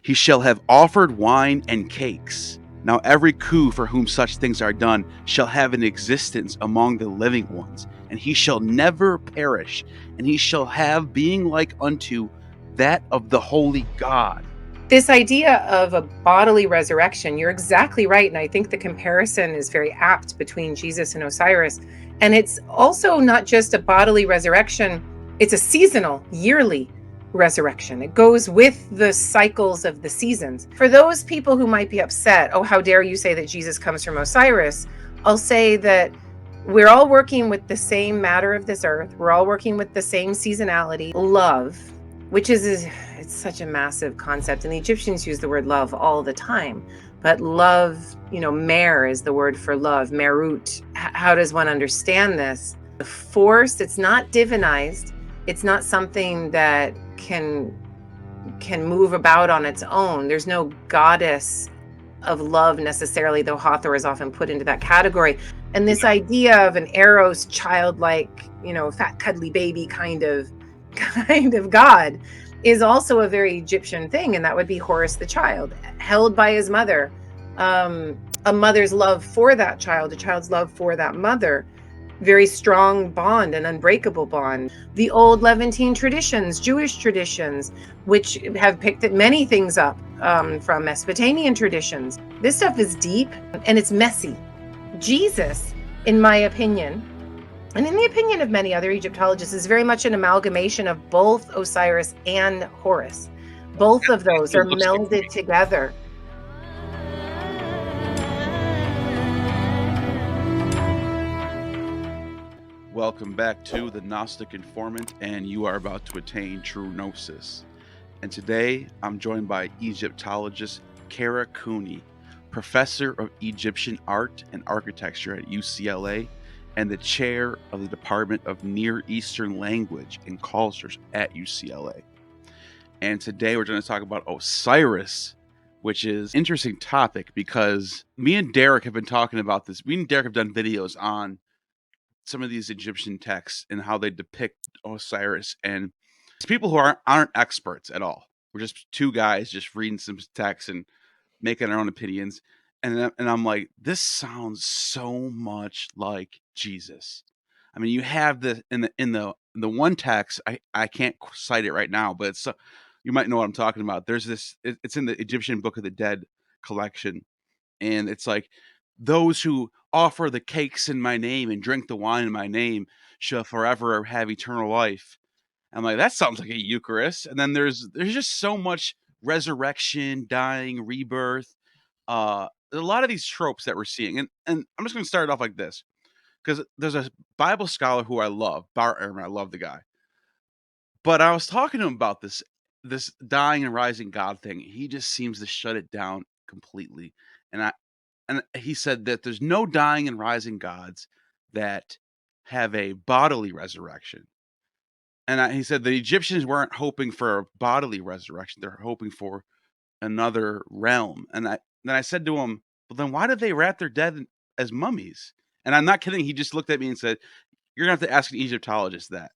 He shall have offered wine and cakes. Now every coup for whom such things are done shall have an existence among the living ones, and he shall never perish, and he shall have being like unto that of the holy God. This idea of a bodily resurrection, you're exactly right. And I think the comparison is very apt between Jesus and Osiris. And it's also not just a bodily resurrection, it's a seasonal, yearly resurrection. It goes with the cycles of the seasons. For those people who might be upset, oh, how dare you say that Jesus comes from Osiris? I'll say that we're all working with the same matter of this earth. We're all working with the same seasonality, love, which is it's such a massive concept. And the Egyptians use the word love all the time. But love, mer is the word for love, merut. How does one understand this? The force, it's not divinized. It's not something that can move about on its own. There's no goddess of love necessarily, though Hathor is often put into that category. And this idea of an Eros childlike, fat cuddly baby kind of God is also a very Egyptian thing, and that would be Horus the child, held by his mother. A mother's love for that child, a child's love for that mother, very strong bond, an unbreakable bond. The old Levantine traditions, Jewish traditions, which have picked many things up from Mesopotamian traditions. This stuff is deep and it's messy. Jesus, in my opinion, and in the opinion of many other Egyptologists, is very much an amalgamation of both Osiris and Horus. Both of those are melded together. Welcome back to the Gnostic Informant, and you are about to attain true gnosis. And today I'm joined by Egyptologist Kara Cooney, professor of Egyptian art and architecture at UCLA, and the chair of the Department of Near Eastern Language and Cultures at UCLA. And today we're going to talk about Osiris, which is an interesting topic because me and Derek have been talking about this. Me and Derek have done videos on some of these Egyptian texts and how they depict Osiris. And it's people who aren't experts at all. We're just two guys just reading some texts and making our own opinions. And I'm like, this sounds so much like Jesus. I mean, you have the in the one text. I can't cite it right now, but it's you might know what I'm talking about. There's this. It's in the Egyptian Book of the Dead collection, and it's like those who offer the cakes in my name and drink the wine in my name shall forever have eternal life. I'm like, that sounds like a Eucharist. And then there's just so much resurrection, dying, rebirth. A lot of these tropes that we're seeing, and I'm just going to start it off like this, because there's a Bible scholar who I love, Bar Ehrman. I love the guy, but I was talking to him about this dying and rising God thing. He just seems to shut it down completely, and he said that there's no dying and rising gods that have a bodily resurrection. And he said the Egyptians weren't hoping for a bodily resurrection; they're hoping for another realm. And then I said to him, well, then why did they wrap their dead as mummies? And I'm not kidding. He just looked at me and said, you're going to have to ask an Egyptologist that.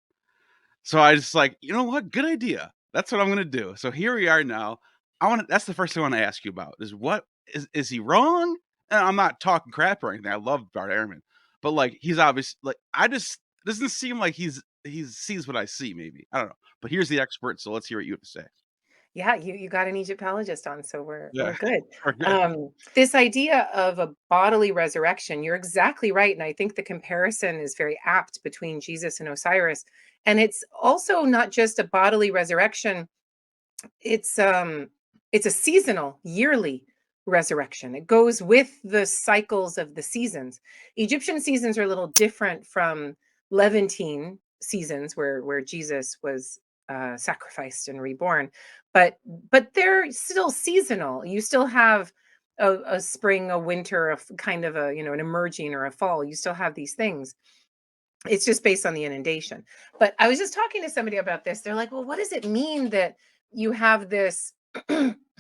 So I just like, you know what? Good idea. That's what I'm going to do. So here we are now. That's the first thing I want to ask you about is what is he wrong? And I'm not talking crap or anything. I love Bart Ehrman, but like, he's obvious. Like, doesn't seem like he sees what I see. Maybe, I don't know, but here's the expert. So let's hear what you have to say. Yeah, you got an Egyptologist on, so we're Yeah. good. We're good. This idea of a bodily resurrection, you're exactly right, and I think the comparison is very apt between Jesus and Osiris. And it's also not just a bodily resurrection; it's a seasonal, yearly resurrection. It goes with the cycles of the seasons. Egyptian seasons are a little different from Levantine seasons, where Jesus was sacrificed and reborn, but they're still seasonal. You still have a spring, a winter, kind of an emerging or a fall. You still have these things. It's just based on the inundation. But I was just talking to somebody about this. They're like, well, what does it mean that you have this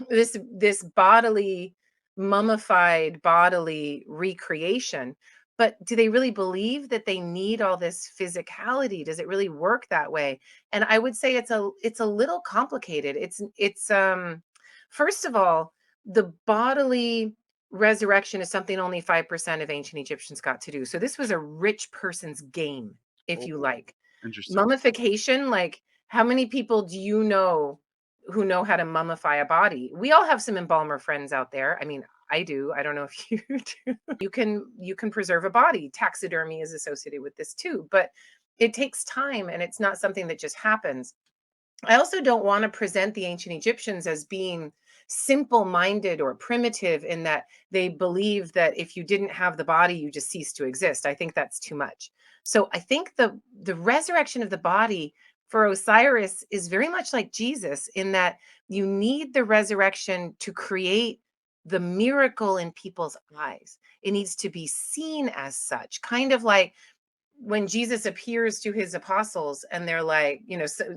this bodily, mummified bodily recreation? But do they really believe that they need all this physicality? Does it really work that way? And I would say it's a little complicated. It's First of all, the bodily resurrection is something only 5% of ancient Egyptians got to do. So this was a rich person's game, if Oh, you like. interesting. Mummification, like how many people do you know who know how to mummify a body? We all have some embalmer friends out there. I mean, I do. I don't know if you do. You can preserve a body. Taxidermy is associated with this too, but it takes time and it's not something that just happens. I also don't want to present the ancient Egyptians as being simple minded or primitive in that they believe that if you didn't have the body, you just cease to exist. I think that's too much. So I think the resurrection of the body for Osiris is very much like Jesus in that you need the resurrection to create the miracle in people's eyes. It needs to be seen as such, kind of like when Jesus appears to his apostles and they're like,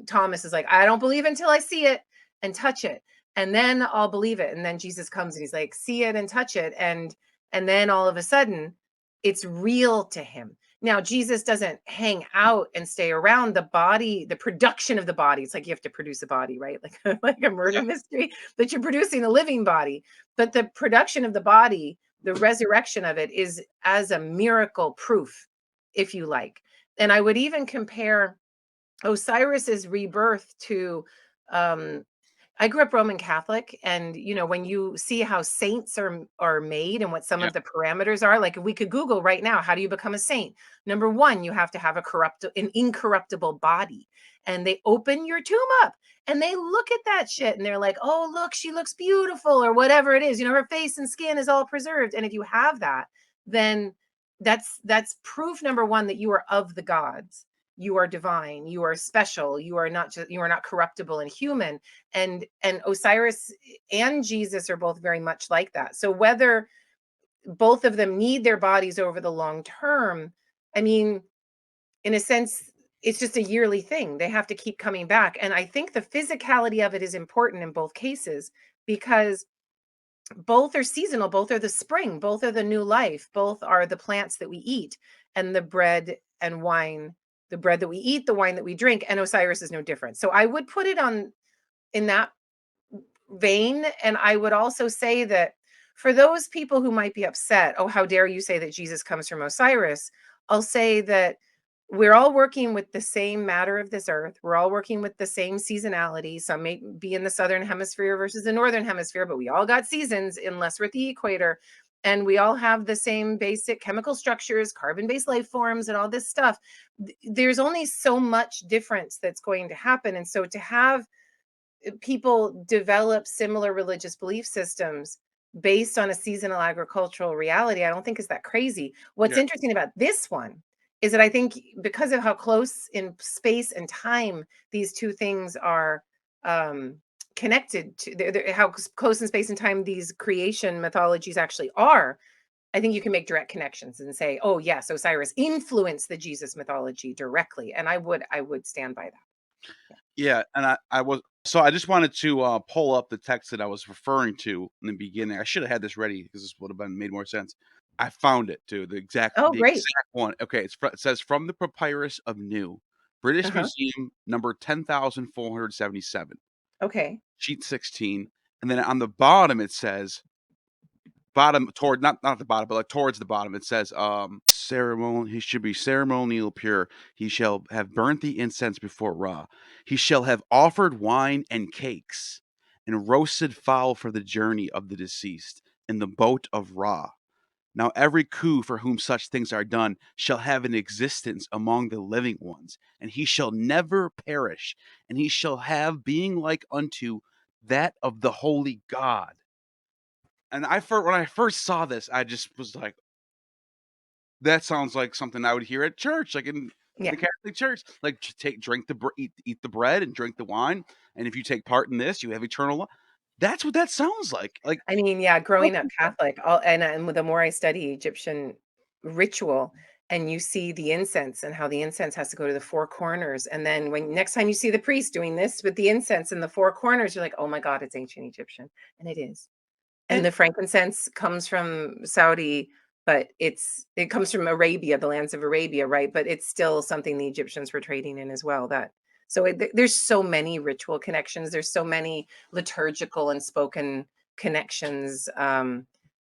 Thomas is like, I don't believe until I see it and touch it. And then I'll believe it. And then Jesus comes and he's like, see it and touch it. And then all of a sudden it's real to him. Now, Jesus doesn't hang out and stay around the body, the production of the body. It's like you have to produce a body, right? Like, like a murder Yeah. mystery, but you're producing a living body. But the production of the body, the resurrection of it is as a miracle proof, if you like. And I would even compare Osiris's rebirth to I grew up Roman Catholic, and when you see how saints are made and what some Yeah. of the parameters are, like if we could Google right now, how do you become a saint? Number one, you have to have an incorruptible body, and they open your tomb up and they look at that shit and they're like, oh look, she looks beautiful or whatever it is. Her face and skin is all preserved, and if you have that, then that's proof number one that you are of the gods. You are divine, you are special, you are not corruptible and human. And Osiris and Jesus are both very much like that. So whether both of them need their bodies over the long term, I mean, in a sense, it's just a yearly thing. They have to keep coming back. And I think the physicality of it is important in both cases because both are seasonal, both are the spring, both are the new life, both are the plants that we eat and the bread and wine, the bread that we eat, the wine that we drink, and Osiris is no different. So I would put it on in that vein. And I would also say that for those people who might be upset, oh, how dare you say that Jesus comes from Osiris? I'll say that we're all working with the same matter of this earth. We're all working with the same seasonality. Some may be in the southern hemisphere versus the northern hemisphere, but we all got seasons unless we're at the equator. And we all have the same basic chemical structures, carbon-based life forms, and all this stuff. There's only so much difference that's going to happen. And so to have people develop similar religious belief systems based on a seasonal agricultural reality, I don't think is that crazy. What's Yeah. interesting about this one is that I think because of how close in space and time these two things are connected to, how close in space and time these creation mythologies actually are, I think you can make direct connections and say, oh yes, Osiris influenced the Jesus mythology directly. And I would stand by that. Yeah. Yeah, and I just wanted to pull up the text that I was referring to in the beginning. I should have had this ready because this would have been made more sense. I found it too, Oh, the great. exact one. Okay, it says from the Papyrus of New, British Uh-huh. Museum, number 10,477, Okay. sheet 16, and then on the bottom it says bottom toward not the bottom, but like towards the bottom, it says, ceremony. He should be ceremonial pure. He shall have burnt the incense before Ra. He shall have offered wine and cakes, and roasted fowl for the journey of the deceased in the boat of Ra. Now every coup for whom such things are done shall have an existence among the living ones, and he shall never perish, and he shall have being like unto that of the holy God. And when I first saw this, I just was like, that sounds like something I would hear at church, like in the Yeah. Catholic Church. Like drink eat the bread and drink the wine, and if you take part in this, you have eternal life. That's what that sounds like. Like, I mean, yeah, what growing up the hell? Catholic, and the more I study Egyptian ritual and you see the incense and how the incense has to go to the four corners. And then when next time you see the priest doing this with the incense in the four corners, you're like, oh my God, it's ancient Egyptian. And it is. And And the frankincense comes from Saudi, but it comes from Arabia, the lands of Arabia, right? But it's still something the Egyptians were trading in as well. That So there's so many ritual connections. There's so many liturgical and spoken connections.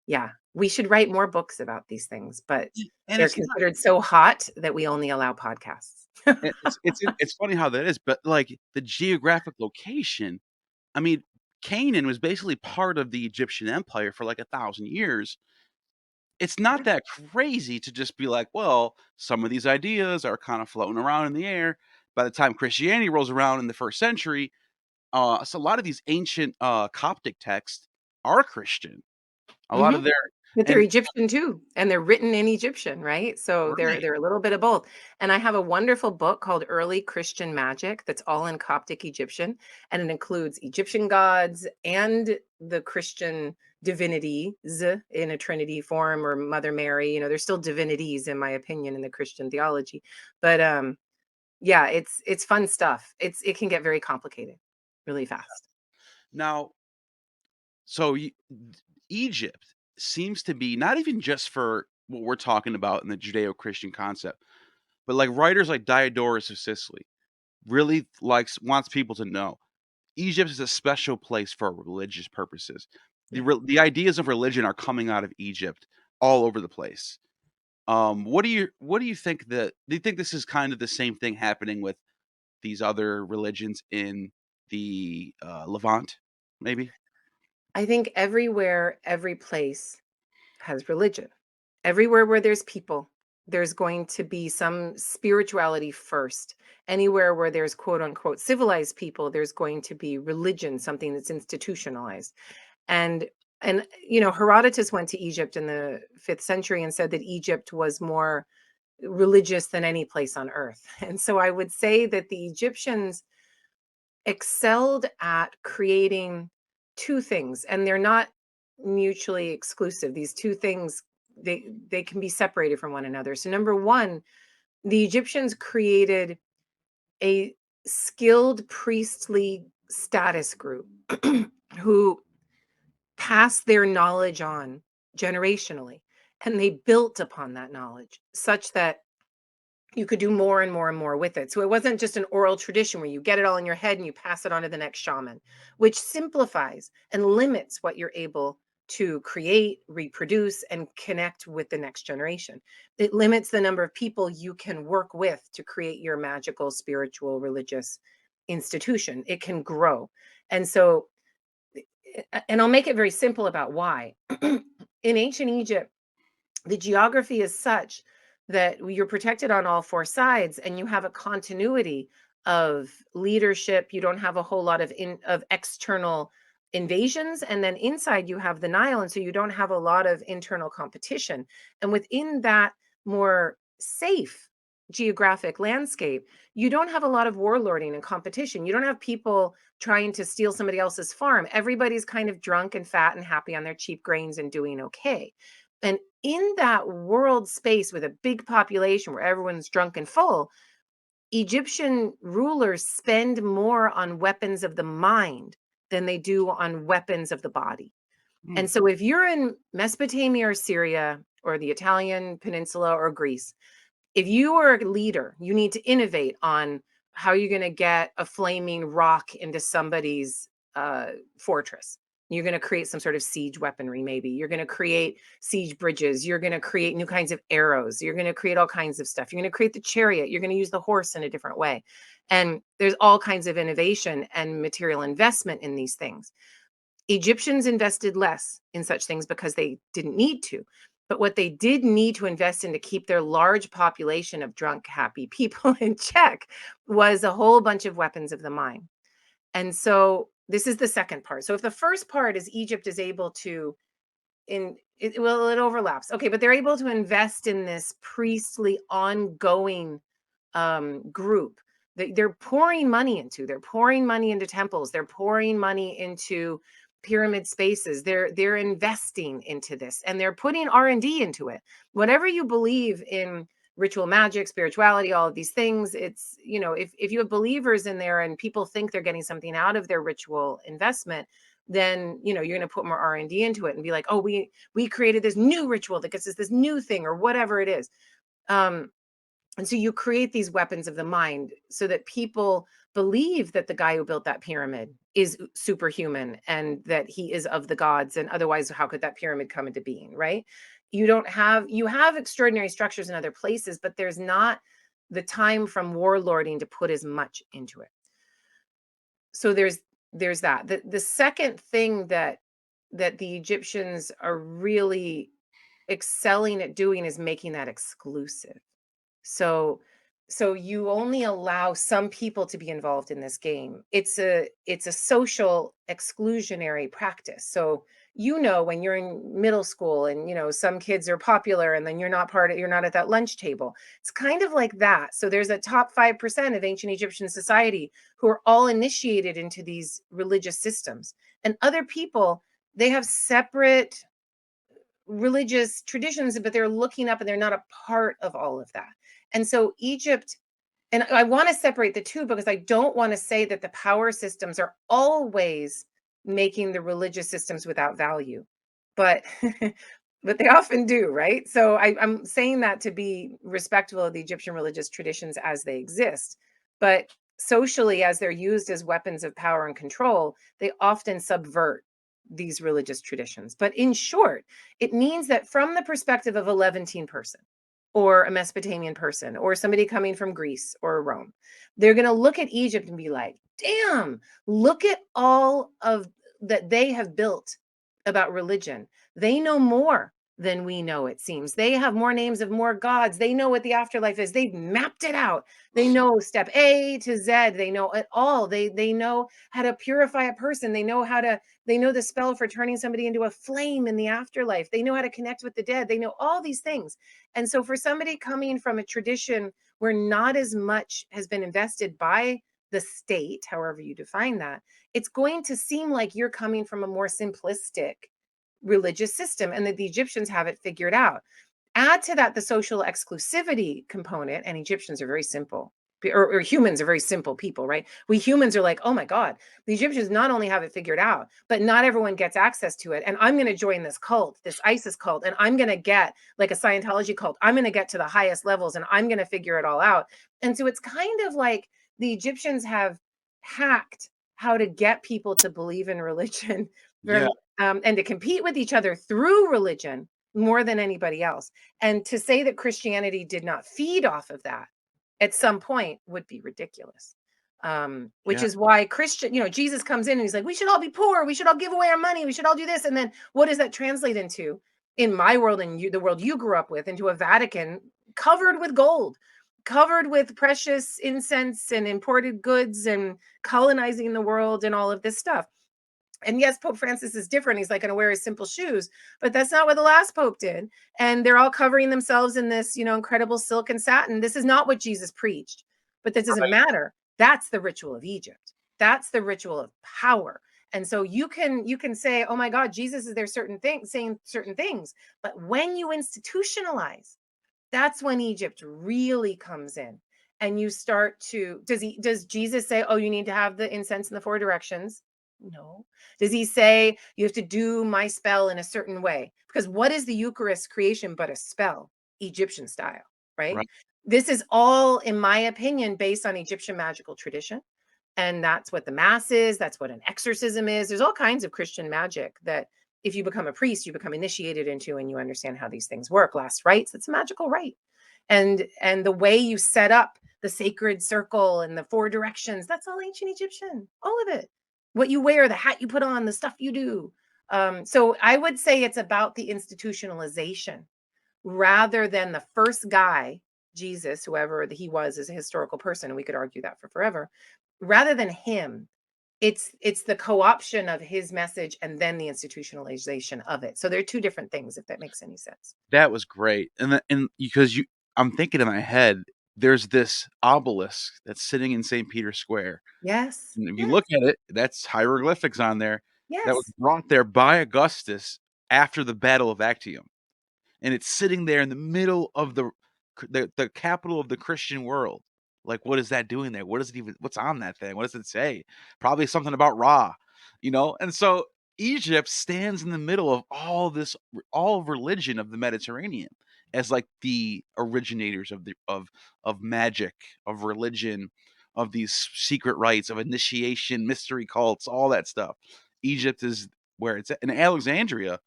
Yeah, we should write more books about these things, but And they're it's not. considered so hot that we only allow podcasts. It's funny how that is, but like the geographic location. I mean, Canaan was basically part of the Egyptian Empire for like 1,000 years. It's not that crazy to just be like, well, some of these ideas are kind of floating around in the air. By the time Christianity rolls around in the first century, so a lot of these ancient Coptic texts are Christian. A lot Mhm. of their But they're and Egyptian too, and they're written in Egyptian, right? So they're right. they're a little bit of both. And I have a wonderful book called Early Christian Magic that's all in Coptic Egyptian, and it includes Egyptian gods and the Christian divinities in a Trinity form or Mother Mary. There's still divinities in my opinion in the Christian theology. But yeah, it's fun stuff. It can get very complicated really fast. Now, so Egypt seems to be not even just for what we're talking about in the Judeo-Christian concept, but like writers like Diodorus of Sicily really wants people to know Egypt is a special place for religious purposes. Yeah. The ideas of religion are coming out of Egypt all over the place. What do you think do you think this is kind of the same thing happening with these other religions in the Levant, maybe? I think everywhere, every place has religion. Everywhere where there's people, there's going to be some spirituality first. Anywhere where there's quote unquote civilized people, there's going to be religion, something that's institutionalized. And Herodotus went to Egypt in the 5th century and said that Egypt was more religious than any place on earth. And so I would say that the Egyptians excelled at creating two things, and they're not mutually exclusive. These two things, they can be separated from one another. So number one, the Egyptians created a skilled priestly status group who passed their knowledge on generationally, and they built upon that knowledge such that you could do more and more and more with it. So it wasn't just an oral tradition where you get it all in your head and you pass it on to the next shaman, which simplifies and limits what you're able to create, reproduce, and connect with the next generation. It limits the number of people you can work with to create your magical, spiritual, religious institution. It can grow. And so, and I'll make it very simple about why. In ancient Egypt, the geography is such that you're protected on all four sides and you have a continuity of leadership. You don't have a whole lot of external invasions, and then inside you have the Nile, and so you don't have a lot of internal competition. And within that more safe geographic landscape, you don't have a lot of warlording and competition. You don't have people trying to steal somebody else's farm. Everybody's kind of drunk and fat and happy on their cheap grains and doing okay. And in that world space with a big population where everyone's drunk and full, Egyptian rulers spend more on weapons of the mind than they do on weapons of the body. Hmm. And so if you're in Mesopotamia or Syria or the Italian peninsula or Greece, if you are a leader, you need to innovate on how you're going to get a flaming rock into somebody's fortress. You're going to create some sort of siege weaponry, maybe. You're going to create siege bridges. You're going to create new kinds of arrows. You're going to create all kinds of stuff. You're going to create the chariot. You're going to use the horse in a different way. And there's all kinds of innovation and material investment in these things. Egyptians invested less in such things because they didn't need to. But what they did need to invest in to keep their large population of drunk, happy people in check was a whole bunch of weapons of the mind. And so this is the second part. So if the first part is Egypt is able to it overlaps. Okay, but they're able to invest in this priestly ongoing group that they're pouring money into. They're pouring money into temples. They're pouring money into pyramid spaces. They're investing into this, and they're putting R&D into it. Whatever you believe in ritual magic, spirituality, all of these things, it's, if you have believers in there and people think they're getting something out of their ritual investment, then you're going to put more R&D into it and be like, oh, we created this new ritual that gets us this new thing or whatever it is. And so you create these weapons of the mind so that people believe that the guy who built that pyramid is superhuman and that he is of the gods, and otherwise how could that pyramid come into being, right? You have extraordinary structures in other places, but there's not the time from warlording to put as much into it. So there's that. The second thing that the Egyptians are really excelling at doing is making that exclusive. So so you only allow some people to be involved in this game. It's a social exclusionary practice. So when you're in middle school and some kids are popular and then you're not at that lunch table. It's kind of like that. So there's a top 5% of ancient Egyptian society who are all initiated into these religious systems. And other people, they have separate religious traditions, but they're looking up and they're not a part of all of that. And so Egypt, and I want to separate the two because I don't want to say that the power systems are always making the religious systems without value, but but they often do, right? So I'm saying that to be respectful of the Egyptian religious traditions as they exist, but socially, as they're used as weapons of power and control, they often subvert these religious traditions. But in short, it means that from the perspective of a Levantine person, or a Mesopotamian person, or somebody coming from Greece or Rome, they're going to look at Egypt and be like, damn, look at all of that they have built about religion. They know more than we know, it seems. They have more names of more gods. They know what the afterlife is. They've mapped it out. They know step A to Z. They know it all. They know how to purify a person. They know the spell for turning somebody into a flame in the afterlife. They know how to connect with the dead. They know all these things. And so for somebody coming from a tradition where not as much has been invested by the state, however you define that, it's going to seem like you're coming from a more simplistic religious system and that the Egyptians have it figured out. Add to that the social exclusivity component, and Egyptians are very simple. Or humans are very simple people, right? We humans are like, oh my God, the Egyptians not only have it figured out, but not everyone gets access to it. And I'm going to join this cult, this ISIS cult, and I'm going to get like a Scientology cult. I'm going to get to the highest levels and I'm going to figure it all out. And so it's kind of like the Egyptians have hacked how to get people to believe in religion Yeah. from, and to compete with each other through religion more than anybody else. And to say that Christianity did not feed off of that at some point would be ridiculous. Which Yeah. is why Jesus comes in and he's like, we should all be poor. We should all give away our money. We should all do this. And then what does that translate into in my world and the world you grew up with, into a Vatican covered with gold, covered with precious incense and imported goods and colonizing the world and all of this stuff. And yes, Pope Francis is different. He's like going to wear his simple shoes, but that's not what the last Pope did. And they're all covering themselves in this, incredible silk and satin. This is not what Jesus preached, but that doesn't Right. matter. That's the ritual of Egypt. That's the ritual of power. And so you can say, oh my God, Jesus is there certain things, saying certain things. But when you institutionalize, that's when Egypt really comes in. And you start to, does Jesus say, oh, you need to have the incense in the four directions? No. Does he say you have to do my spell in a certain way? Because what is the Eucharist creation but a spell, Egyptian style, right? Right. This is all, in my opinion, based on Egyptian magical tradition. And that's what the mass is. That's what an exorcism is. There's all kinds of Christian magic that if you become a priest, you become initiated into and you understand how these things work. Last rites, it's a magical rite. And the way you set up the sacred circle and the four directions, that's all ancient Egyptian, all of it. What you wear, the hat you put on, the stuff you do. So I would say it's about the institutionalization rather than the first guy, Jesus, whoever he was as a historical person, and we could argue that for forever, rather than him. It's the co-option of his message and then the institutionalization of it. So they're two different things, if that makes any sense. That was great. And because I'm thinking in my head, there's this obelisk that's sitting in St. Peter's Square. Yes. And if you Yes. look at it, that's hieroglyphics on there that was Yes. brought there by Augustus after the Battle of Actium. And it's sitting there in the middle of the capital of the Christian world. Like, what is that doing there? What is it even? What's on that thing? What does it say? Probably something about Ra, And so Egypt stands in the middle of all religion of the Mediterranean as like the originators of magic, of religion, of these secret rites, of initiation, mystery cults, all that stuff. Egypt is where it's at. And Alexandria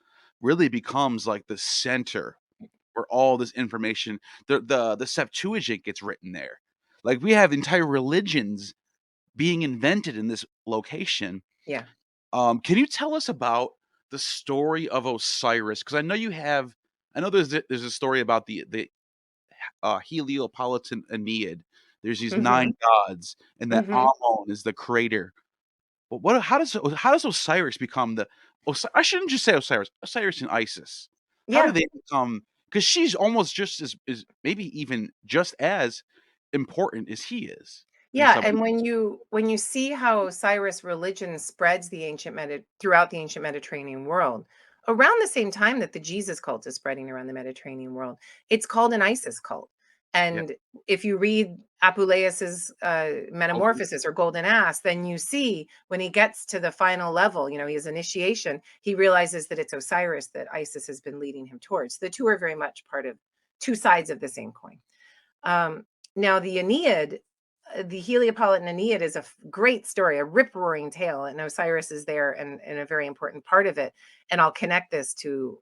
really becomes like the center where all this information, the Septuagint gets written there. Like we have entire religions being invented in this location. Yeah. Can you tell us about the story of Osiris? Because I know there's a story about the Heliopolitan Aeneid. There's these Mm-hmm. 9 gods, and that Mm-hmm. Ammon is the creator. But how does Osiris become I shouldn't just say Osiris. Osiris and Isis. How do Yeah. they become? Because she's almost just as maybe even just as important as he is in Yeah, some. and when you see how Cyrus religion spreads throughout the ancient Mediterranean world, around the same time that the Jesus cult is spreading around the Mediterranean world, it's called an Isis cult. Yeah. And if you read Apuleius's Metamorphosis or Golden Ass, then you see when he gets to the final level, his initiation, he realizes that it's Osiris that Isis has been leading him towards. The two are very much part of two sides of the same coin. Now, the Aeneid, the Heliopolitan Aeneid is a great story, a rip-roaring tale, and Osiris is there and a very important part of it. And I'll connect this to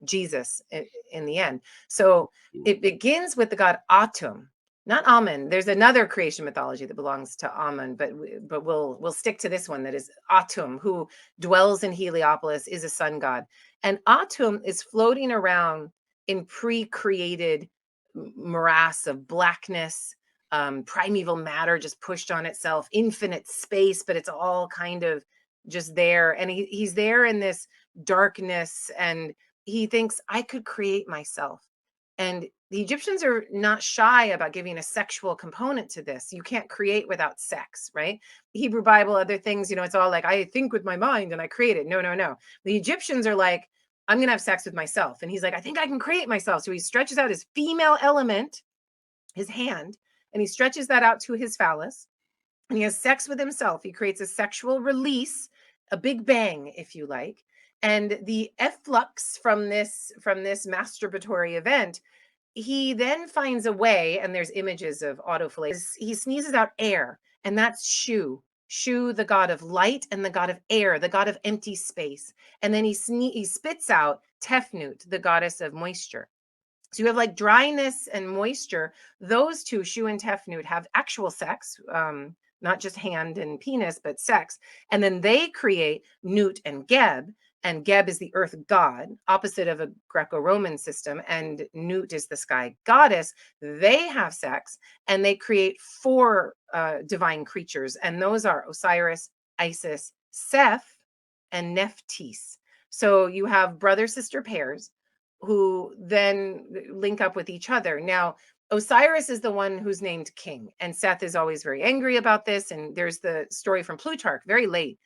Jesus in the end. So it begins with the god Atum, not Amun. There's another creation mythology that belongs to Amun, but we'll stick to this one that is Atum, who dwells in Heliopolis, is a sun god, and Atum is floating around in pre-created morass of blackness, primeval matter just pushed on itself, infinite space, but it's all kind of just there. And he's there in this darkness, and he thinks, I could create myself. And the Egyptians are not shy about giving a sexual component to this. You can't create without sex, right? The Hebrew Bible, other things, it's all like, I think with my mind and I create it. No, no, no. The Egyptians are like, I'm going to have sex with myself. And he's like, I think I can create myself. So he stretches out his female element, his hand, and he stretches that out to his phallus, and he has sex with himself. He creates a sexual release, a big bang, if you like. And the efflux from this masturbatory event, he then finds a way, and there's images of autophagy. He sneezes out air, and that's Shu, the god of light, and the god of air, the god of empty space. And then he spits out Tefnut, the goddess of moisture. So you have like dryness and moisture. Those two, Shu and Tefnut, have actual sex, not just hand and penis, but sex. And then they create Nut and Geb. And Geb is the earth god, opposite of a Greco-Roman system. And Nut is the sky goddess. They have sex and they create 4 divine creatures. And those are Osiris, Isis, Seth, and Nephthys. So you have brother-sister pairs who then link up with each other. Now, Osiris is the one who's named king, and Seth is always very angry about this. And there's the story from Plutarch, very late,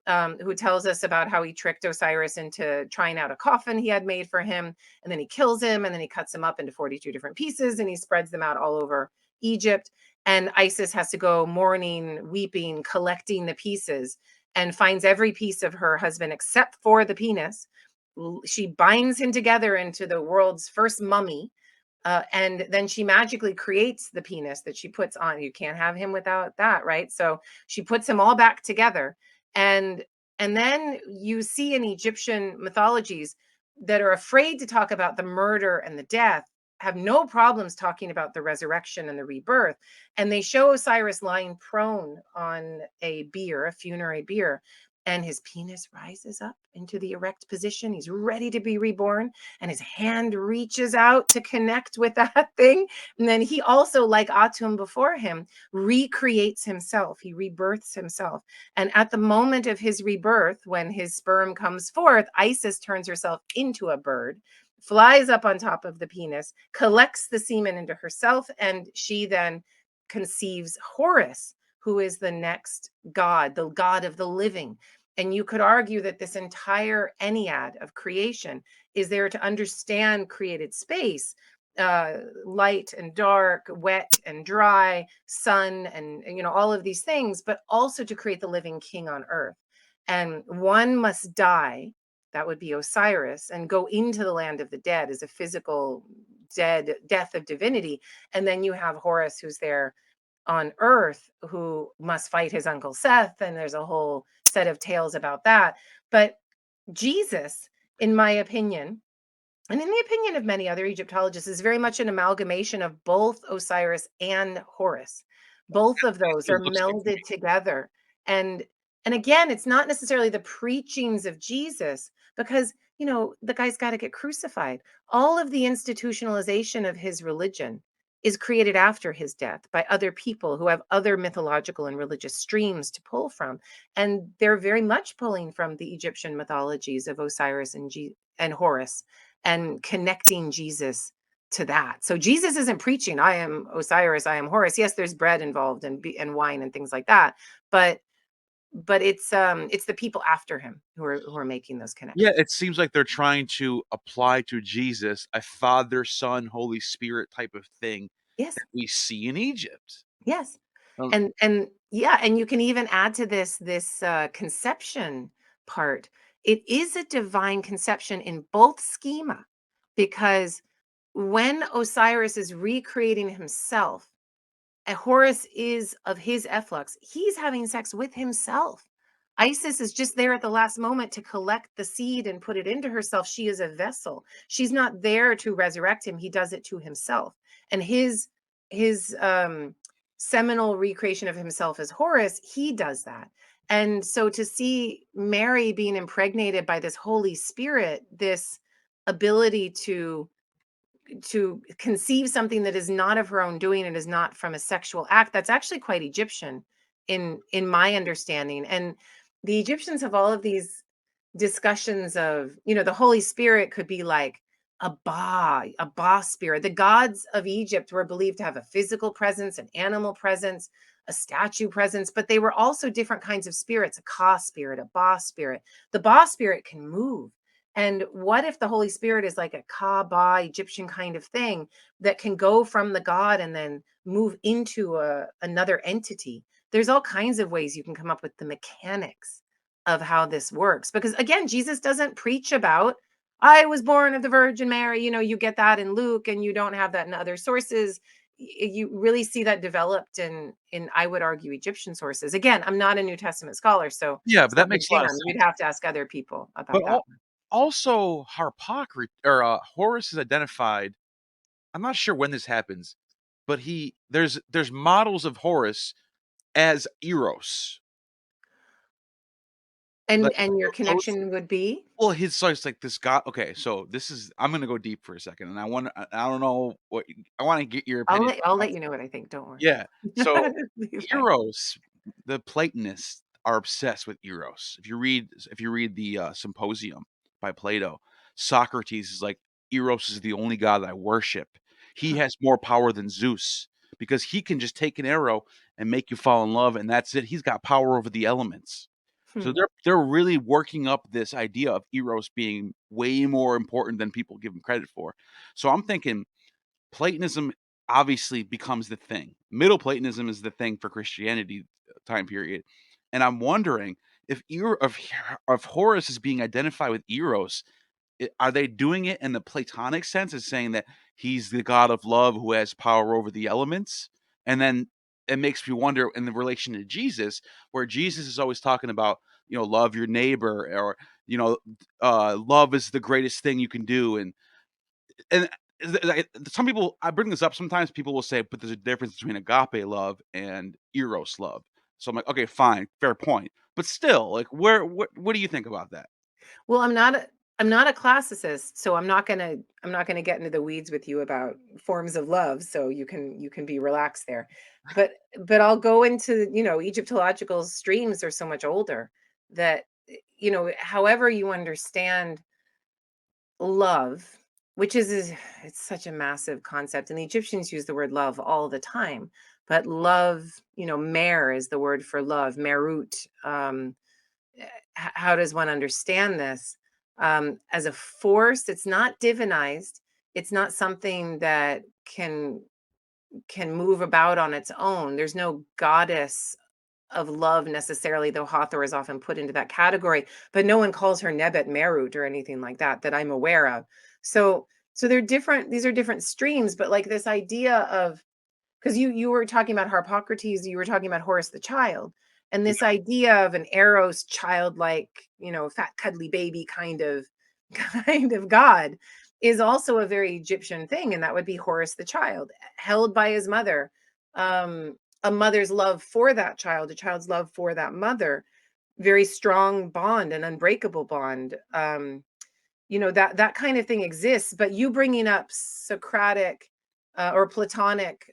who tells us about how he tricked Osiris into trying out a coffin he had made for him, and then he kills him, and then he cuts him up into 42 different pieces, and he spreads them out all over Egypt. And Isis has to go mourning, weeping, collecting the pieces, and finds every piece of her husband except for the penis. She binds him together into the world's first mummy, and then she magically creates the penis that she puts on. You can't have him without that, right? So she puts him all back together, and then you see in Egyptian mythologies that are afraid to talk about the murder and the death, have no problems talking about the resurrection and the rebirth. And they show Osiris lying prone on a bier, a funerary bier, and his penis rises up into the erect position. He's ready to be reborn, and his hand reaches out to connect with that thing. And then he also, like Atum before him, recreates himself. He rebirths himself. And at the moment of his rebirth, when his sperm comes forth, Isis turns herself into a bird, flies up on top of the penis, collects the semen into herself, and she then conceives Horus, who is the next god, the god of the living. And you could argue that this entire Ennead of creation is there to understand created space, light and dark, wet and dry, sun, and all of these things, but also to create the living king on earth. And one must die, that would be Osiris, and go into the land of the dead as a physical death of divinity. And then you have Horus, who's there on earth who must fight his uncle Seth, and there's a whole set of tales about that. But Jesus, in my opinion, and in the opinion of many other Egyptologists, is very much an amalgamation of both Osiris and Horus. Both of That's those what are it looks like to me. melded together. And and again, it's not necessarily the preachings of Jesus, because the guy's got to get crucified. All of the institutionalization of his religion is created after his death by other people who have other mythological and religious streams to pull from. And they're very much pulling from the Egyptian mythologies of Osiris and Horus, and connecting Jesus to that. So Jesus isn't preaching, I am Osiris, I am Horus. Yes, there's bread involved and wine and things like that, but it's the people after him who are making those Yeah, connections. it seems like they're trying to apply to Jesus a Father, Son, Holy Spirit type of thing Yes. that we see in Egypt. Yes. Um, And yeah, and you can even add to this conception part. It is a divine conception in both schema, because when Osiris is recreating himself, and Horus is of his efflux, he's having sex with himself. Isis is just there at the last moment to collect the seed and put it into herself. She is a vessel. She's not there to resurrect him. He does it to himself. And his seminal recreation of himself as Horus, he does that. And so to see Mary being impregnated by this Holy Spirit, this ability to conceive something that is not of her own doing and is not from a sexual act, that's actually quite Egyptian in my understanding. And the Egyptians have all of these discussions of, the Holy Spirit could be like a ba spirit. The gods of Egypt were believed to have a physical presence, an animal presence, a statue presence, but they were also different kinds of spirits: a ka spirit, a ba spirit. The ba spirit can move. And what if the Holy Spirit is like a Kaaba Egyptian kind of thing that can go from the God and then move into another entity? There's all kinds of ways you can come up with the mechanics of how this works. Because again, Jesus doesn't preach about, I was born of the Virgin Mary. You get that in Luke, and you don't have that in other sources. You really see that developed in I would argue Egyptian sources. Again, I'm not a New Testament scholar, so yeah, it's but not that my makes a lot of jam. You'd sense. have to ask other people But about that. also Horus is identified. I'm not sure when this happens, but there's models of Horus as Eros. And Like and your those connection would be? well, his so it's like this guy. Okay, so this is I'm gonna go deep for a second, and I don't know what I want to get your I'll opinion. let I'll let you know what I think, don't worry. Yeah. So You're fine. Eros, the Platonists are obsessed with Eros. If you read the Symposium by Plato, Socrates is like, Eros is the only god I worship. He Huh. has more power than Zeus because he can just take an arrow and make you fall in love, and that's it. He's got power over the elements. So Hmm. they're really working up this idea of Eros being way more important than people give him credit for. So I'm thinking Platonism obviously becomes the thing. Middle Platonism is the thing for Christianity time period, and I'm wondering if Horus is being identified with Eros, are they doing it in the Platonic sense, as saying that he's the god of love who has power over the elements, and then it makes me wonder in the relation to Jesus, where Jesus is always talking about love your neighbor, or love is the greatest thing you can do, and some people, I bring this up sometimes, people will say, but there's a difference between agape love and eros love. So I'm like, okay, fine, fair point. But still, like, what do you think about that? Well, I'm not a classicist, so I'm not gonna get into the weeds with you about forms of love, so you can be relaxed there. But but I'll go into, Egyptological streams are so much older that, however you understand love, which is it's such a massive concept, and the Egyptians use the word love all the time. But love, mer is the word for love, merut. How does one understand this? As a force, it's not divinized. It's not something that can move about on its own. There's no goddess of love necessarily, though Hathor is often put into that category. But no one calls her Nebet Merut or anything like that I'm aware of. So they're different. These are different streams, but like this idea of, because you were talking about Harpocrates, you were talking about Horus the child, and Yeah. this idea of an Eros childlike, fat cuddly baby kind of god is also a very Egyptian thing, and that would be Horus the child, held by his mother. A mother's love for that child, a child's love for that mother, very strong bond, an unbreakable bond. That kind of thing exists, but you bringing up Socratic or Platonic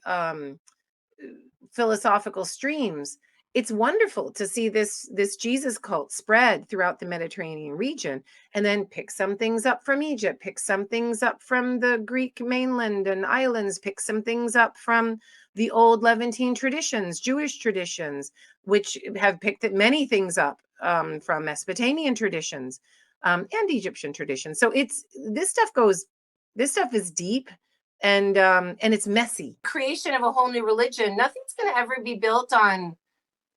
philosophical streams, it's wonderful to see this Jesus cult spread throughout the Mediterranean region, and then pick some things up from Egypt, pick some things up from the Greek mainland and islands, pick some things up from the old Levantine traditions, Jewish traditions, which have picked many things up from Mesopotamian traditions and Egyptian traditions. So this stuff is deep, and it's messy. Creation of a whole new religion, nothing's going to ever be built on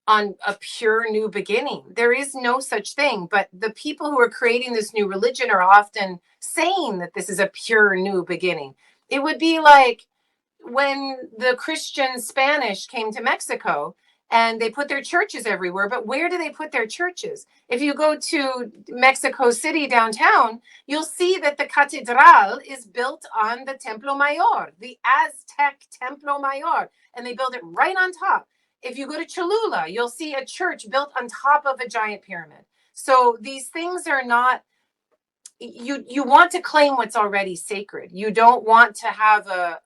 a pure new beginning. There is no such thing, but the people who are creating this new religion are often saying that this is a pure new beginning. It would be like when the Christian Spanish came to Mexico and they put their churches everywhere, but where do they put their churches? If you go to Mexico City downtown, you'll see that the catedral is built on the Templo Mayor, the Aztec Templo Mayor, and they build it right on top. If you go to Cholula, you'll see a church built on top of a giant pyramid. So these things are not, you want to claim what's already sacred. You don't want to have a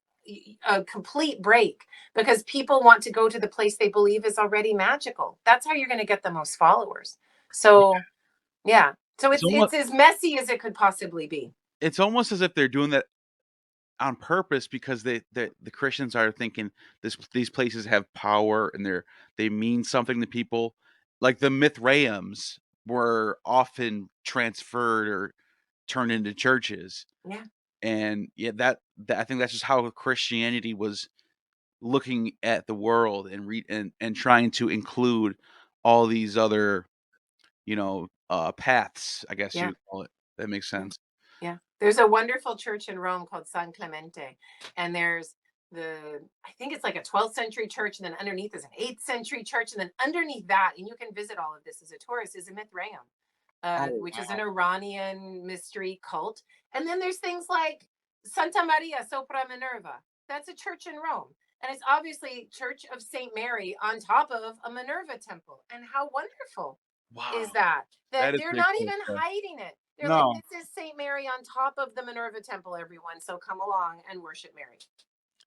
complete break, because people want to go to the place they believe is already magical. That's how you're going to get the most followers. So yeah, so It's it's almost as messy as it could possibly be. it's almost as if they're doing that on purpose because the Christians are thinking these places have power and they mean something to people. Like the Mithraeums were often transferred or turned into churches. Yeah. And yeah, that I think that's just how Christianity was looking at the world and and trying to include all these other, paths, I guess you Yeah. would call it. That makes Yeah. sense. Yeah. There's a wonderful church in Rome called San Clemente. And there's I think it's like a 12th century church. And then underneath is an 8th century church. And then underneath that, and you can visit all of this as a tourist, is a Mithraeum, Oh which is an wow. Iranian mystery cult. And then there's things like Santa Maria sopra Minerva. That's a church in Rome. And it's obviously Church of St. Mary on top of a Minerva temple. And how wonderful is Wow. that? That That is they're pretty not cool even stuff. hiding it. They're like, No. this is St. Mary on top of the Minerva temple, everyone. So come along and worship Mary.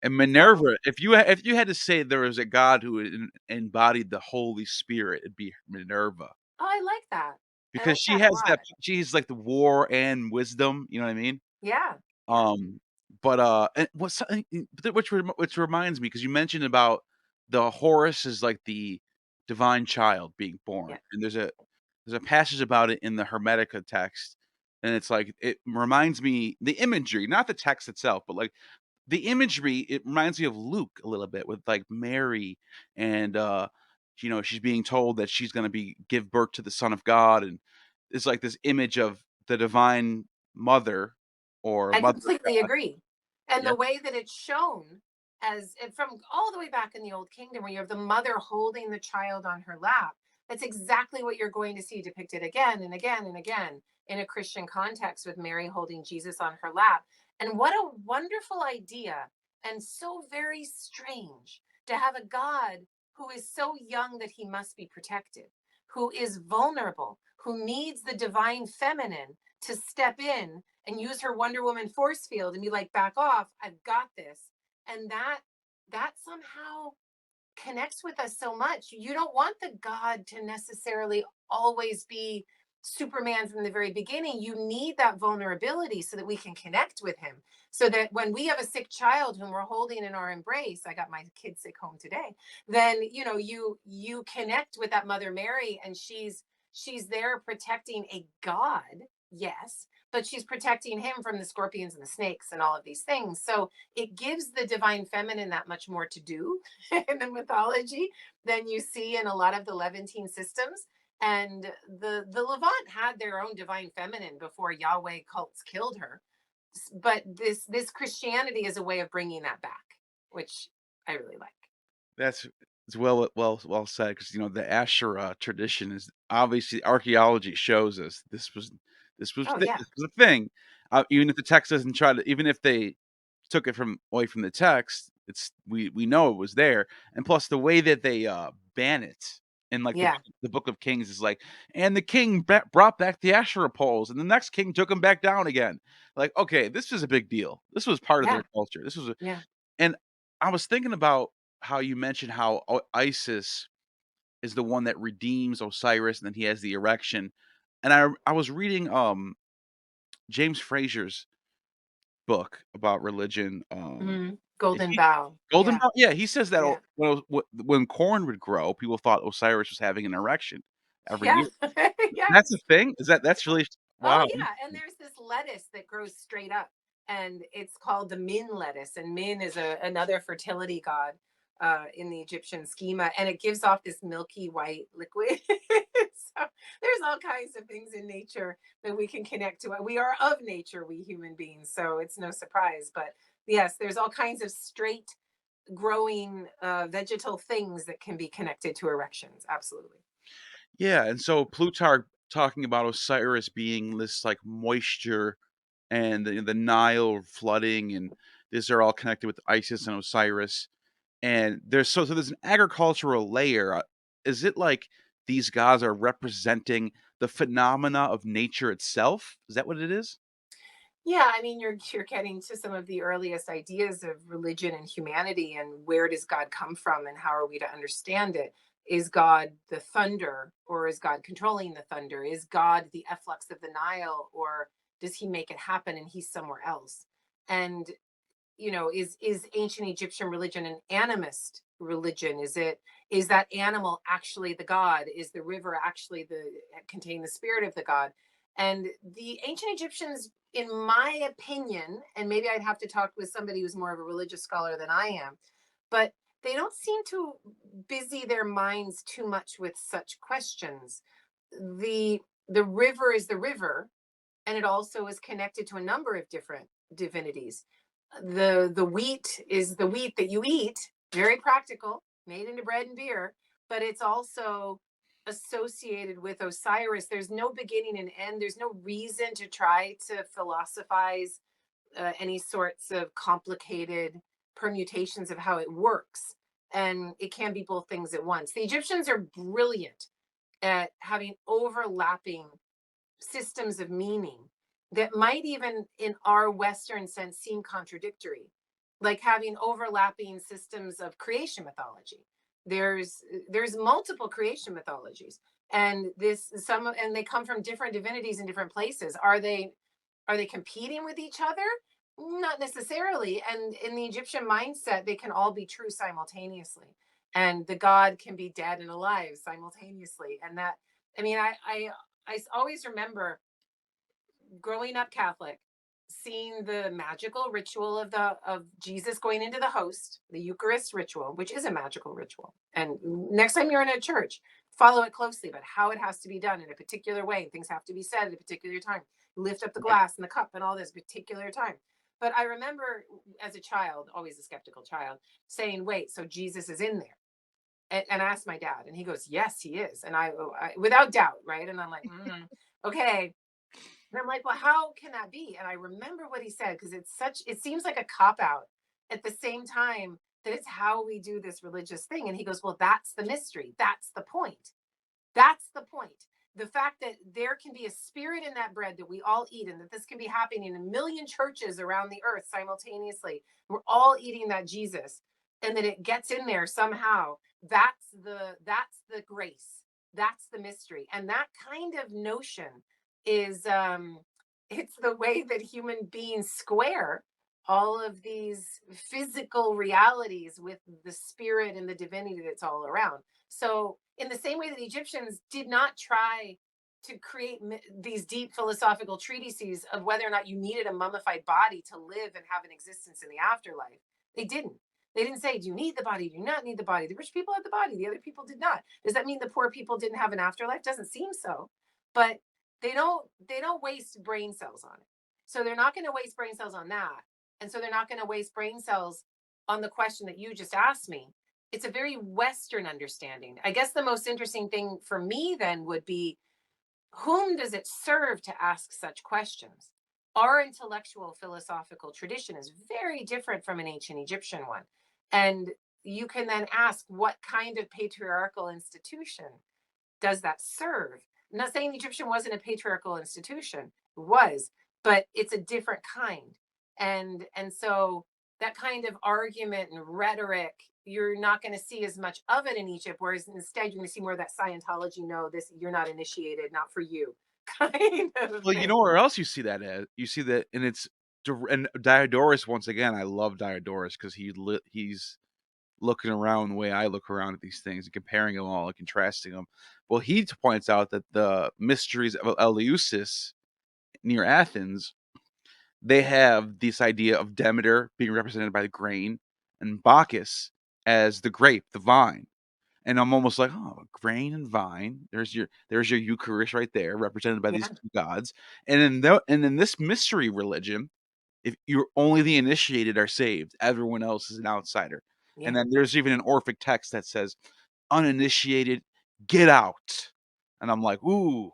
And So, Minerva, if you had to say there was a god who embodied the Holy Spirit, it'd be Minerva. oh, I like that. I Because like that a lot. she's like the war and wisdom, you know what I mean? Yeah. Yeah. Um, but and what's something which reminds me, because you mentioned about the Horus is like the divine child being born, Yeah. and there's a passage about it in the Hermetica text, and it's like it reminds me the imagery, not the text itself, but like the imagery, it reminds me of Luke a little bit with like Mary and she's being told that she's going to be give birth to the son of God, and it's like this image of the divine mother or I mother of completely God. agree. And Yeah. the way that it's shown as from all the way back in the Old Kingdom, where you have the mother holding the child on her lap, that's exactly what you're going to see depicted again and again and again in a Christian context, with Mary holding Jesus on her lap. And what a wonderful idea, and so very strange to have a God who is so young that he must be protected, who is vulnerable, who needs the divine feminine to step in and use her Wonder Woman force field and be like, back off, I've got this. And that somehow connects with us so much. You don't want the God to necessarily always be Superman from the very beginning. You need that vulnerability so that we can connect with him. So that when we have a sick child whom we're holding in our embrace, I got my kid sick home today, then you connect with that Mother Mary, and she's there protecting a God, yes, but she's protecting him from the scorpions and the snakes and all of these things. So it gives the divine feminine that much more to do in the mythology than you see in a lot of the Levantine systems. And the Levant had their own divine feminine before Yahweh cults killed her. But this Christianity is a way of bringing that back, which I really like. That's it's well said because the Asherah tradition is obviously archaeology shows us Oh yeah, this was a thing. Even if the text doesn't try to, even if they took it from away from the text, it's we know it was there. And plus the way that they ban it in like yeah, the book of Kings is like, and the king brought back the Asherah poles, and the next king took them back down again. Like, okay, this was a big deal. This was part of yeah, their culture. This was a, yeah. and I was thinking about how you mentioned how Isis is the one that redeems Osiris, and then he has the erection. And I was reading James Frazer's book about religion. Golden He, bow. Golden Yeah, Dawn, yeah, he says that yeah, when corn would grow, people thought Osiris was having an erection every yeah, year. yeah. That's a thing. That's really Oh wow. yeah, and there's this lettuce that grows straight up, and it's called the Min lettuce, and Min is another fertility god in the Egyptian schema, and it gives off this milky white liquid. So there's all kinds of things in nature that we can connect to. We are of nature, we human beings, so it's no surprise. But yes, there's all kinds of straight growing vegetal things that can be connected to erections. Absolutely. Yeah, and so Plutarch talking about Osiris being this like moisture and the Nile flooding, and these are all connected with Isis and Osiris. And so there's an agricultural layer. Is it like these gods are representing the phenomena of nature itself? Is that what it is? Yeah, I mean, you're getting to some of the earliest ideas of religion and humanity, and where does God come from, and how are we to understand it? Is God the thunder, or is God controlling the thunder? Is God the efflux of the Nile, or does He make it happen and He's somewhere else? And is ancient Egyptian religion an animist religion? Is that animal actually the god? Is the river actually the contain the spirit of the god? And the ancient Egyptians, in my opinion, and maybe I'd have to talk with somebody who's more of a religious scholar than I am, but they don't seem to busy their minds too much with such questions. The river is the river, and it also is connected to a number of different divinities. The wheat is the wheat that you eat, very practical, made into bread and beer, but it's also associated with Osiris. There's no beginning and end. There's no reason to try to philosophize any sorts of complicated permutations of how it works. And it can be both things at once. The Egyptians are brilliant at having overlapping systems of meaning that might even in our Western sense seem contradictory, like having overlapping systems of creation mythology. There's multiple creation mythologies, and they come from different divinities in different places. Are they competing with each other? Not necessarily. And in the Egyptian mindset, they can all be true simultaneously, and the god can be dead and alive simultaneously. And that, I mean, I always remember growing up Catholic, seeing the magical ritual of Jesus going into the host, the Eucharist ritual, which is a magical ritual. And next time you're in a church, follow it closely, but how it has to be done in a particular way. Things have to be said at a particular time. Lift up the Right. glass and the cup and all this particular time. But I remember as a child, always a skeptical child, saying, "Wait, so Jesus is in there?" And I asked my dad, and he goes, "Yes, he is." And I without doubt, right? And I'm like, okay. And I'm like, well, how can that be? And I remember what he said because it seems like a cop out at the same time that it's how we do this religious thing. And he goes, well, that's the mystery. That's the point. That's the point. The fact that there can be a spirit in that bread that we all eat, and that this can be happening in a million churches around the earth simultaneously. We're all eating that Jesus, and that it gets in there somehow. That's the grace. That's the mystery. And that kind of notion is it's the way that human beings square all of these physical realities with the spirit and the divinity that's all around. So, in the same way that the Egyptians did not try to create these deep philosophical treatises of whether or not you needed a mummified body to live and have an existence in the afterlife, they didn't. They didn't say, do you need the body? Do you not need the body? The rich people had the body, the other people did not. Does that mean the poor people didn't have an afterlife? Doesn't seem so. But they don't waste brain cells on it. So they're not going to waste brain cells on that. And so they're not going to waste brain cells on the question that you just asked me, it's a very Western understanding. I guess the most interesting thing for me then would be, whom does it serve to ask such questions? Our intellectual philosophical tradition is very different from an ancient Egyptian one. And you can then ask, what kind of patriarchal institution does that serve? I'm not saying the Egyptian wasn't a patriarchal institution, it was, but it's a different kind. And so that kind of argument and rhetoric, you're not going to see as much of it in Egypt, whereas instead you're going to see more of that Scientology, no, this, you're not initiated, not for you, kind of Well, you thing. know where else you see that at? You see that, and it's and Diodorus once again. I love Diodorus because he's looking around the way I look around at these things and comparing them all and contrasting them. Well, he points out that the mysteries of Eleusis near Athens, they have this idea of Demeter being represented by the grain and Bacchus as the grape, the vine. And I'm almost like, oh, grain and vine. There's your Eucharist right there, represented by these Yeah, two gods. And in this mystery religion, if you're only the initiated are saved, everyone else is an outsider. And yeah, then there's even an Orphic text that says, uninitiated, get out. And I'm like, ooh,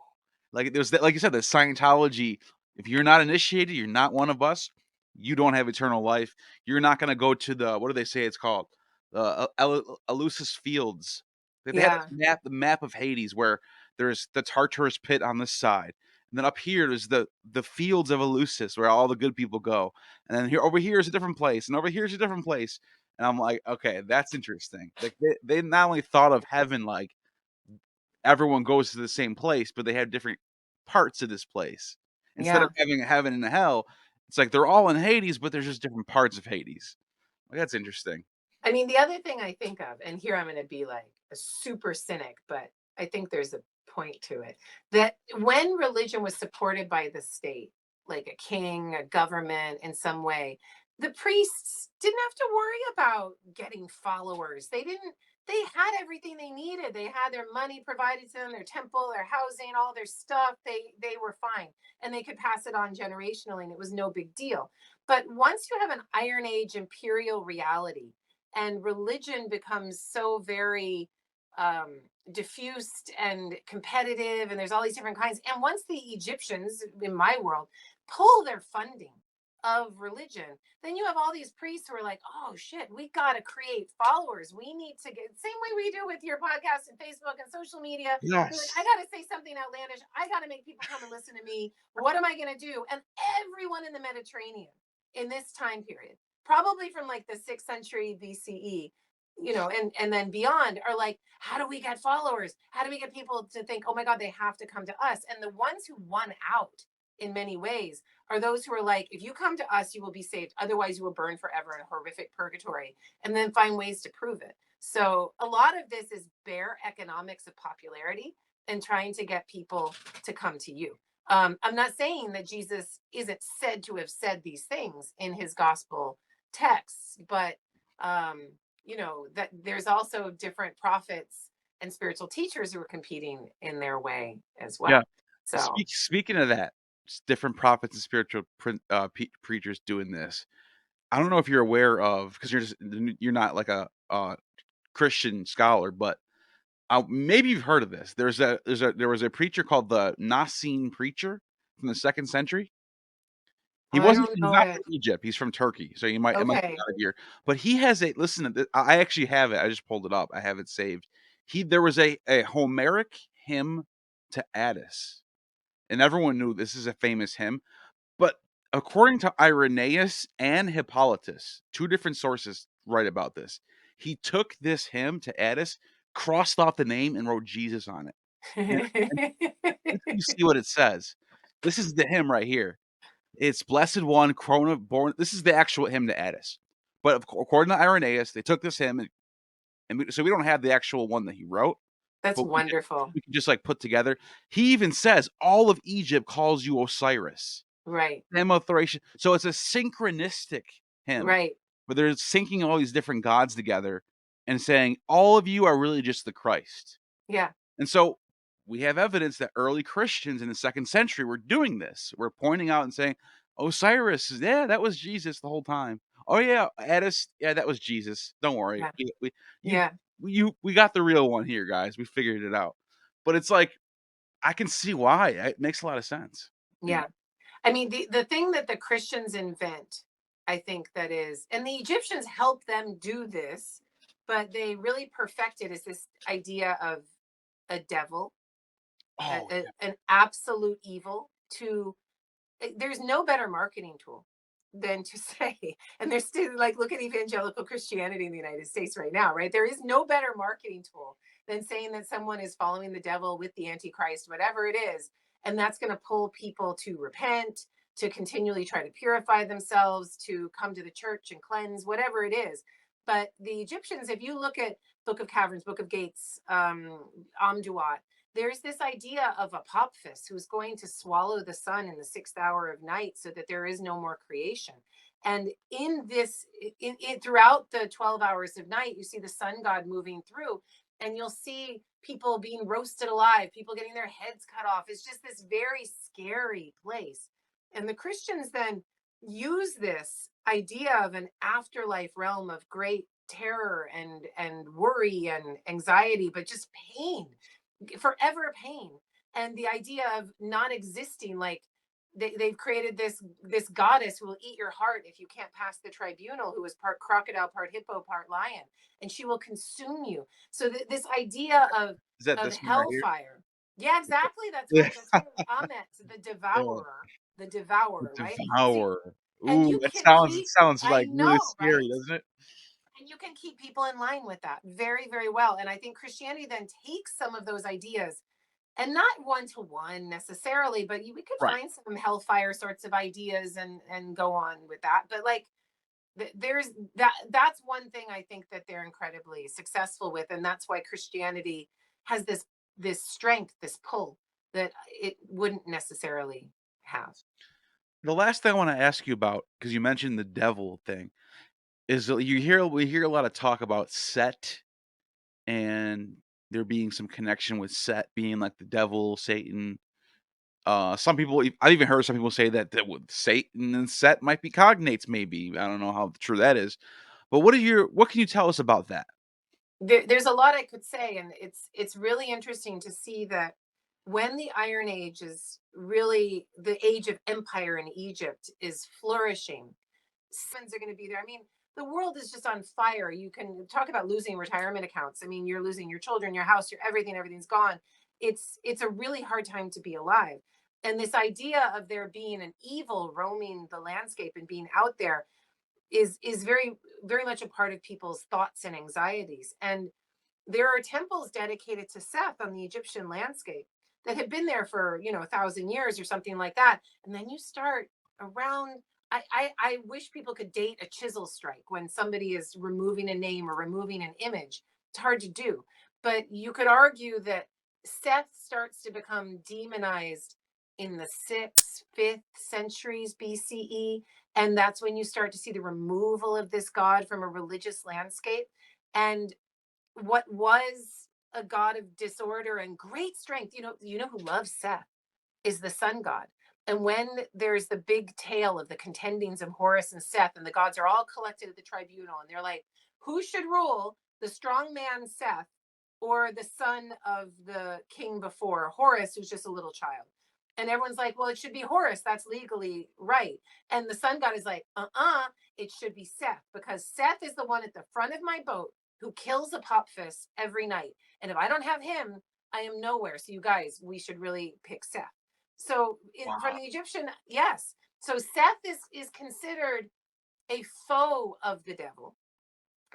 like there's that, like you said, the Scientology. If you're not initiated, you're not one of us. You don't have eternal life. You're not going to go to the, what do they say it's called? Eleusis Fields. They had yeah, this map, the map of Hades, where there's the Tartarus pit on this side, and then up here is the fields of Eleusis, where all the good people go. And then here over here is a different place, and over here is a different place. And I'm like, okay, that's interesting. Like they not only thought of heaven like everyone goes to the same place, but they have different parts of this place. Instead yeah. of having a heaven and a hell, it's like they're all in Hades, but there's just different parts of Hades. Like, that's interesting. I mean, the other thing I think of, and here I'm going to be like a super cynic, but I think there's a point to it, that when religion was supported by the state, like a king, a government in some way, the priests didn't have to worry about getting followers. They had everything they needed. They had their money provided to them, their temple, their housing, all their stuff. They were fine. And they could pass it on generationally, and it was no big deal. But once you have an Iron Age imperial reality, and religion becomes so very diffused and competitive, and there's all these different kinds, and once the Egyptians in my world pull their funding of religion, then you have all these priests who are like, oh shit, we got to create followers, we need to get, same way we do with your podcast and Facebook and social media. You're like, I Yes. got to say something outlandish, I got to make people come and listen to me, what am I going to do? And everyone in the Mediterranean in this time period, probably from like the 6th century BCE, and then beyond, are like, how do we get followers? How do we get people to think, oh my God, they have to come to us? And the ones who won out in many ways are those who are like, if you come to us, you will be saved. Otherwise, you will burn forever in a horrific purgatory, and then find ways to prove it. So a lot of this is bare economics of popularity and trying to get people to come to you. I'm not saying that Jesus isn't said to have said these things in his gospel texts, but that there's also different prophets and spiritual teachers who are competing in their way as Yeah. well. So Speaking of that, different prophets and spiritual preachers doing this. I don't know if you're aware of, because you're not like a Christian scholar, but maybe you've heard of this. There was a preacher called the Nicene preacher from the 2nd century. I don't He's know not it. from Egypt. He's from Turkey, so it might be Okay. out of here. But he has a listen to this. I actually have it. I just pulled it up. I have it saved. There was a Homeric hymn to Attis, and everyone knew this is a famous hymn. But according to Irenaeus and Hippolytus, two different sources write about this. He took this hymn to Attis, crossed off the name, and wrote Jesus on it. And you see what it says. This is the hymn right here. It's Blessed One, Corona born. This is the actual hymn to Attis. But according to Irenaeus, they took this hymn, so we don't have the actual one that he wrote, That's but wonderful. we can just like put together. He even says all of Egypt calls you Osiris. Right. Demothration. So it's a synchronistic hymn, Right. where they're syncing all these different gods together and saying all of you are really just the Christ. Yeah. And so we have evidence that early Christians in the 2nd century were doing this. We're pointing out and saying, Osiris, yeah, that was Jesus the whole time. Oh, yeah, Addis yeah, that was Jesus. Don't worry. Yeah. We you Yeah. we got the real one here, guys. We figured it out. But it's like, I can see why. It makes a lot of sense, you know? Yeah. I mean, the thing that the Christians invent, I think that is, and the Egyptians help them do this, but they really perfect it, is this idea of a devil, Oh, yeah. an absolute evil to there's no better marketing tool than to say, and there's still like, look at evangelical Christianity in the United States right now, right? There is no better marketing tool than saying that someone is following the devil with the Antichrist, whatever it is. And that's going to pull people to repent, to continually try to purify themselves, to come to the church and cleanse, whatever it is. But the Egyptians, if you look at Book of Caverns, Book of Gates, Amduat, there's this idea of Apophis who's going to swallow the sun in the sixth hour of night so that there is no more creation. And in this, throughout the 12 hours of night, you see the sun god moving through, and you'll see people being roasted alive, people getting their heads cut off. It's just this very scary place. And the Christians then use this idea of an afterlife realm of great terror and worry and anxiety, but just pain, forever pain, and the idea of non-existing, like they've created this goddess who will eat your heart if you can't pass the tribunal, who is part crocodile, part hippo, part lion, and she will consume you. So this idea Is that of this one right here? hellfire. Yeah, exactly, that's Yeah. right, that's right. Amet, the Yeah. devourer, the The devourer, right? See, Devourer. and Ooh, you it can sounds it keep, sounds, I like, really know, scary, right? doesn't it? And you can keep people in line with that very, very well. And I think Christianity then takes some of those ideas, and not one to one necessarily, but we could Right. find some hellfire sorts of ideas and go on with that. But like, there's that's one thing I think that they're incredibly successful with, and that's why Christianity has this strength, this pull that it wouldn't necessarily have. The last thing I wanna ask you about, because you mentioned the devil thing, is that we hear a lot of talk about Set and there being some connection with Set being like the devil, Satan. Some people I've even heard some people say that with Satan and Set might be cognates maybe. I don't know how true that is. But what can you tell us about that? There's a lot I could say, and it's really interesting to see that when the Iron Age is really the age of empire in Egypt is flourishing, Simmons are going to be there. I mean, the world is just on fire. You can talk about losing retirement accounts. I mean, you're losing your children, your house, your everything. Everything's gone. It's a really hard time to be alive. And this idea of there being an evil roaming the landscape and being out there is very, very much a part of people's thoughts and anxieties. And there are temples dedicated to Seth on the Egyptian landscape that have been there for, 1,000 years or something like that. And then you start around. I wish people could date a chisel strike when somebody is removing a name or removing an image. It's hard to do, but you could argue that Seth starts to become demonized in the 6th, 5th centuries BCE. And that's when you start to see the removal of this god from a religious landscape. And what was a god of disorder and great strength, you know who loves Seth is the sun god. And when there's the big tale of the contendings of Horus and Seth, and the gods are all collected at the tribunal, and they're like, who should rule, the strong man Seth or the son of the king before, Horus, who's just a little child? And everyone's like, well, it should be Horus. That's legally right. And the sun god is like, it should be Seth, because Seth is the one at the front of my boat who kills Apophis every night. And if I don't have him, I am nowhere. So you guys, we should really pick Seth. So from Wow. the Egyptian, yes. So Seth is considered a foe of the devil,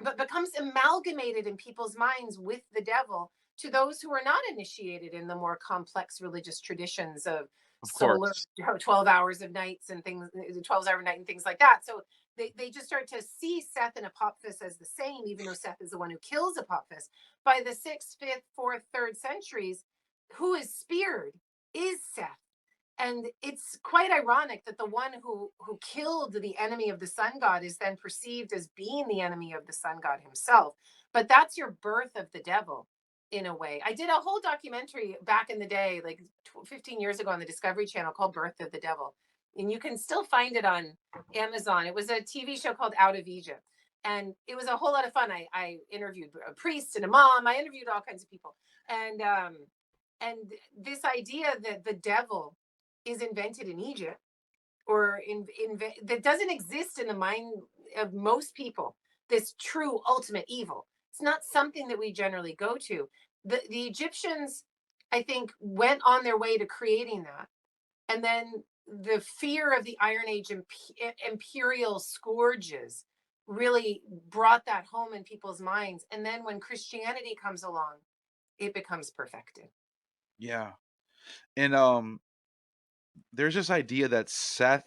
but becomes amalgamated in people's minds with the devil to those who are not initiated in the more complex religious traditions of Of solar course. 12 hours of nights and things, 12 hour night and things like that. So they just start to see Seth and Apophis as the same, even though Seth is the one who kills Apophis. By the 6th, 5th, 4th, 3rd centuries, who is speared is Seth. And it's quite ironic that the one who killed the enemy of the sun god is then perceived as being the enemy of the sun god himself. But that's your birth of the devil in a way. I did a whole documentary back in the day, like 15 years ago, on the Discovery Channel, called Birth of the Devil. and you can still find it on Amazon. It was a TV show called Out of Egypt, and it was a whole lot of fun. I interviewed a priest and a mom. I interviewed all kinds of people, and this idea that the devil is invented in Egypt, or that doesn't exist in the mind of most people. This true ultimate evil. It's not something that we generally go to. The Egyptians, I think, went on their way to creating that, and then the fear of the Iron Age imperial scourges really brought that home in people's minds. And then when Christianity comes along, it becomes perfected. Yeah. And there's this idea that Seth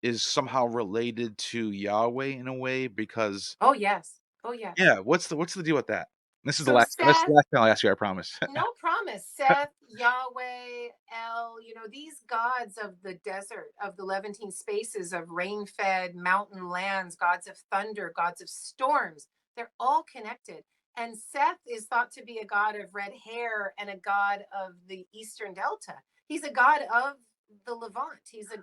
is somehow related to Yahweh in a way because Oh yes. Oh yes. yeah, what's the deal with that? This is the So last this is the Seth, last thing I'll ask you, I promise. no promise. Seth, Yahweh, El, these gods of the desert, of the Levantine spaces, of rain-fed mountain lands, gods of thunder, gods of storms, they're all connected. And Seth is thought to be a god of red hair and a god of the Eastern Delta. He's a god of the Levant. He's a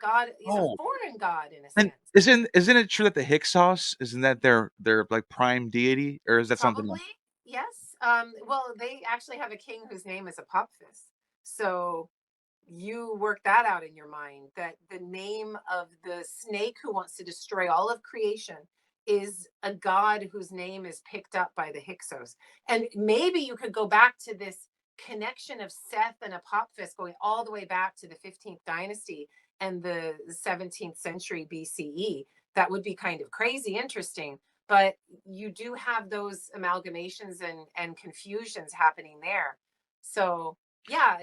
Oh, foreign god in a and sense. isn't it true that the Hyksos, isn't that their like prime deity, or is that something else? Probably, yes. Well, they actually have a king whose name is Apophis. So you work that out in your mind, that the name of the snake who wants to destroy all of creation is a god whose name is picked up by the Hyksos. And maybe you could go back to this connection of Seth and Apophis going all the way back to the 15th dynasty and the 17th century BCE. That would be kind of crazy interesting. But you do have those amalgamations and confusions happening there. So yeah,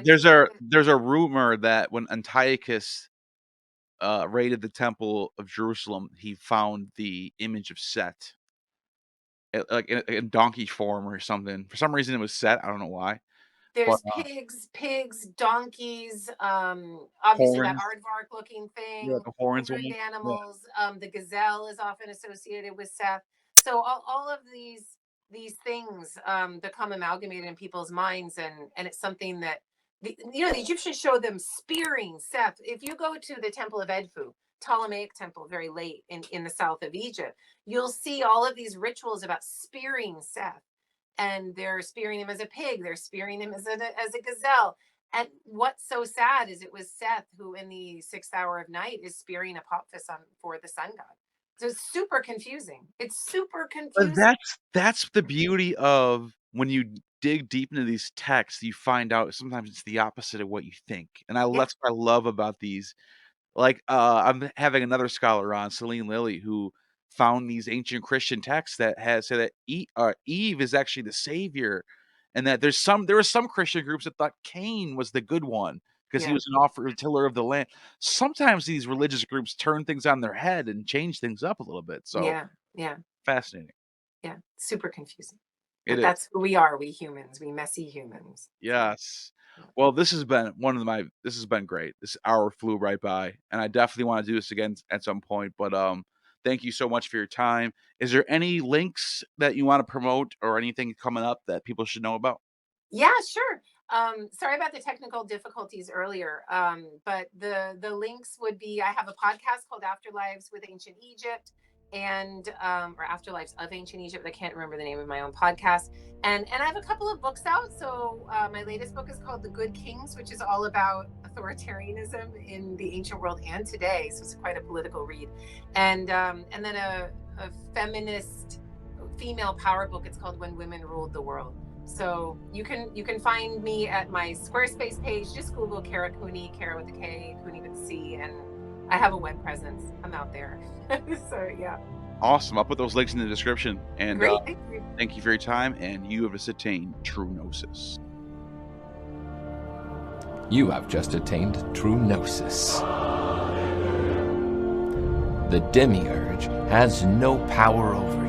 There's a rumor that when Antiochus raided the temple of Jerusalem, he found the image of Set, like in donkey form or something. For some reason, it was Set. I don't know why. But there's pigs, donkeys, obviously that horns, aardvark looking yeah, thing, the horns horned one. Yeah. animals. The gazelle is often associated with Seth. So all of these things become amalgamated in people's minds, and it's something that the Egyptians show them spearing Seth. If you go to the temple of Edfu, Ptolemaic temple, very late in the south of Egypt, you'll see all of these rituals about spearing Seth, and they're spearing him as a pig, they're spearing him as a gazelle. And what's so sad is it was Seth who, in the 6th hour of night, is spearing Apophis for the sun god. So it's super confusing. It's super But confusing. that's the beauty of when you dig deep into these texts, you find out sometimes it's the opposite of what you think, and Yeah, that's what I love about these. Like, I'm having another scholar on, Celine Lilly, who found these ancient Christian texts that say that Eve is actually the savior, and that there were some Christian groups that thought Cain was the good one because he yeah, was an offer tiller of the land. Sometimes these religious groups turn things on their head and change things up a little bit. So yeah, yeah, fascinating. yeah. Super confusing. It But is. that's who we are, we humans, we messy humans. So Yes. yeah. Well, this has been great. This hour flew right by, and I definitely want to do this again at some point. But thank you so much for your time. Is there any links that you want to promote or anything coming up that people should know about? Yeah, sure. Sorry about the technical difficulties earlier. But the links would be, I have a podcast called Afterlives with Ancient Egypt, and or Afterlives of Ancient Egypt. I can't remember the name of my own podcast. And I have a couple of books out. So my latest book is called The Good Kings, which is all about authoritarianism in the ancient world and today. So it's quite a political read. And then a feminist female power book. It's called When Women Ruled the World. So you can find me at my Squarespace page. Just Google Kara Cooney, Kara with a K, Cooney with a C, and I have a web presence. I'm out there. So yeah. Awesome. I'll put those links in the description. And Great. Thank you. thank you for your time. And you have just attained true gnosis. You have just attained true gnosis. The demiurge has no power over